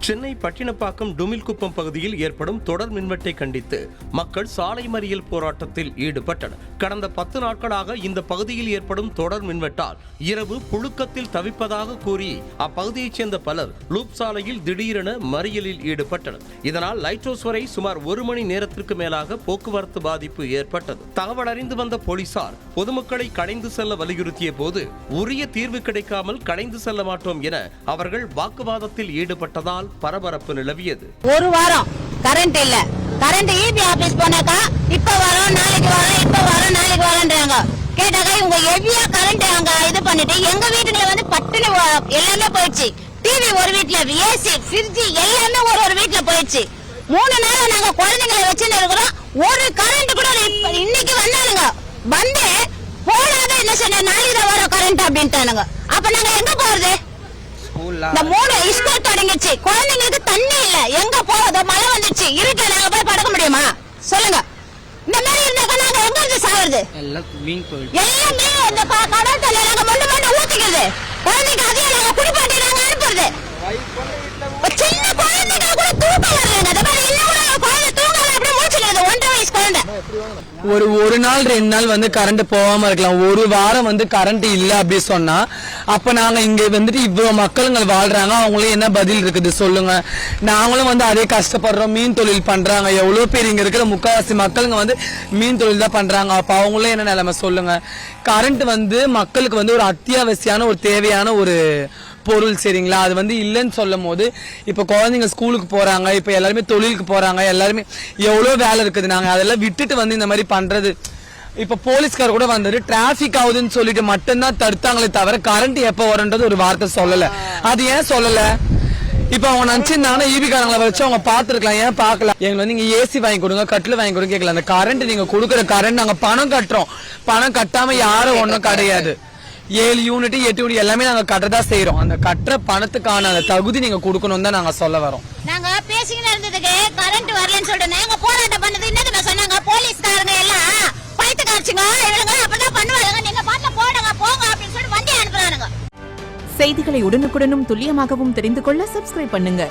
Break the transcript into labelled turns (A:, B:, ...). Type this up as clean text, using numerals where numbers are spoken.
A: சென்னை பட்டினப்பாக்கம் டுமில்குப்பம் பகுதியில் ஏற்படும் தொடர் மின்வெட்டை கண்டித்து மக்கள் சாலை மறியல் போராட்டத்தில் ஈடுபட்டனர். கடந்த 10 நாட்களாக இந்த பகுதியில் ஏற்படும் தொடர் மின்வெட்டால் இரவு புழுக்கத்தில் தவிப்பதாக கூறி அப்பகுதியைச் சேர்ந்த பலர் லூப் சாலையில் திடீரென மறியலில் ஈடுபட்டனர். இதனால் லைட் ஹவுஸ் வரை சுமார் 1 மணி நேரத்திற்கு மேலாக போக்குவரத்து பாதிப்பு ஏற்பட்டது. தகவல் அறிந்து வந்த போலீசார் பொதுமக்களை கடைந்து செல்ல வலியுறுத்திய போது உரிய தீர்வு கிடைக்காமல் கடைந்து செல்ல மாட்டோம் என அவர்கள் வாக்குவாதத்தில் ஈடுபட்டதால் பரபரப்பு நிலவியது.
B: ஒரு வாரம் கரண்ட் இல்ல. கரண்ட் ஈபி ஆபீஸ் போனாக்கா இப்ப வரோம் நாளைக்கு வரோம் இப்ப வரோம் நாளைக்கு வரோன்றாங்க. கேட்டாக்கா இவங்க ஹெவியா கரண்ட் அங்க இது பண்ணிட்டு எங்க வீட்டுல வந்து பட்டுன்னு எல்லாமே போயிடுச்சு. டிவி ஒரு வீட்டுல, ஏசி, ஃப்ரிட்ஜ் எல்லாமே ஒரு வீட்டுல போயிடுச்சு. 3 நாள் நாங்க குழந்தைங்களை வச்சுட்டு இருக்கிறோம். ஒரு கரண்ட் கூட இன்னைக்கு வந்தானுங்க. வந்து போடாத என்ன சொன்ன நாளைக்கு தான் வரோம் கரண்ட் அப்படின்ட்டானுங்க. அப்ப நாங்க எங்க போறது? இந்த 3 ஸ்கூல் தொடங்கிச்சு. குழந்தைங்களுக்கு தண்ணி இல்ல. எங்க போறதோ மழை வந்துச்சு. இருட்டுல நாங்க போய் படுக்க முடியுமா சொல்லுங்க? இந்த மாதிரி இருந்தாக்கா நாங்க எங்க இருந்து சாகுறது? எல்லாமே இந்த கடற்கரை நாங்க மொண்டு ஊத்திக்கிறது. குழந்தைக்கு அதையும் நாங்க குடிப்பாட்டி நாங்க அனுப்புறது. சின்ன குழந்தைங்க கூட தூக்கம் வரலங்க. அந்த மாதிரி இன்னும் குழந்தை தூங்கல அப்படியே மூச்சுக்கிறது. 1.5 வயசு குழந்தை.
C: ஒரு நாள் 2 நாள் வந்து கரண்ட் போகாம இருக்கலாம். ஒரு வாரம் வந்து கரண்ட் இல்ல அப்படி சொன்னா அப்ப நாங்க இங்க வந்துட்டு இவ்வளவு மக்களுங்கள் வாழ்றாங்க, அவங்களும் என்ன பதில் இருக்குது சொல்லுங்க? நாங்களும் வந்து அதே கஷ்டப்படுறோம். மீன் தொழில் பண்றாங்க. எவ்வளவு பேர் இங்க இருக்கிற முக்காவாசி மக்களுங்க வந்து மீன் தொழில் தான் பண்றாங்க. அப்ப அவங்களும் என்ன நிலைமை சொல்லுங்க? கரண்ட் வந்து மக்களுக்கு வந்து ஒரு அத்தியாவசியான ஒரு தேவையான ஒரு பொருள், சரிங்களா? அது வந்து இல்லைன்னு சொல்லும் போது இப்ப குழந்தைங்க ஸ்கூலுக்கு போறாங்க, இப்ப எல்லாருமே தொழிலுக்கு போறாங்க, எல்லாருமே எவ்வளவு வேலை இருக்குது. நாங்க அதெல்லாம் விட்டுட்டு வந்து இந்த மாதிரி பண்றது. இப்ப போலீஸ்கார் கூட வந்தது டிராபிக் ஆகுதுன்னு சொல்லிட்டு மட்டும்தான் தடுத்தாங்களே தவிர கரண்ட் எப்ப வரும்ன்றது ஒரு வார்த்தை சொல்லல. அது ஏன் சொல்லல? இப்ப அவங்க நினைச்சிருந்தாங்கன்னா ஈபி காரங்களை வச்சு அவங்க பாத்துருக்கலாம். ஏன் பாக்கல? எங்களுக்கு வந்து நீங்க ஏசி வாங்கி கொடுங்க, கட்டில வாங்கி கொடுங்க கேட்கல. அந்த கரண்ட் நீங்க கொடுக்குற கரண்ட் நாங்க பணம் கட்டுறோம். பணம் கட்டாம யாரும் ஒண்ணும் கிடையாது. 7 யூனிட் 8 யூனிட் எல்லாமே நாங்க கட்டதா செய்யறோம். அந்த கட்டுற பணத்துக்கான அந்த தகுதி நீங்க கொடுக்கணும் தான் நாங்க சொல்ல வரோம்.
B: நாங்க பேசிக்கிட்டு இருந்ததுக்கு கரண்ட் வரலன்னு சொல்லிட்டு நாங்க போராட்டம் பண்ணது என்னது சொன்னாங்க போலீஸ்காரங்க எல்லாம் பைத்து காய்ச்சுங்க இவங்க அப்பதான் பண்ணுவாங்க. நீங்க பாட்டுல போடுங்க போங்க அப்படின்னு சொல்லி வண்டி அனுப்புறானுங்க.
D: செய்திகளை உடனுக்குடனும் துல்லியமாகவும் தெரிந்து கொள்ள சப்ஸ்கிரைப் பண்ணுங்க.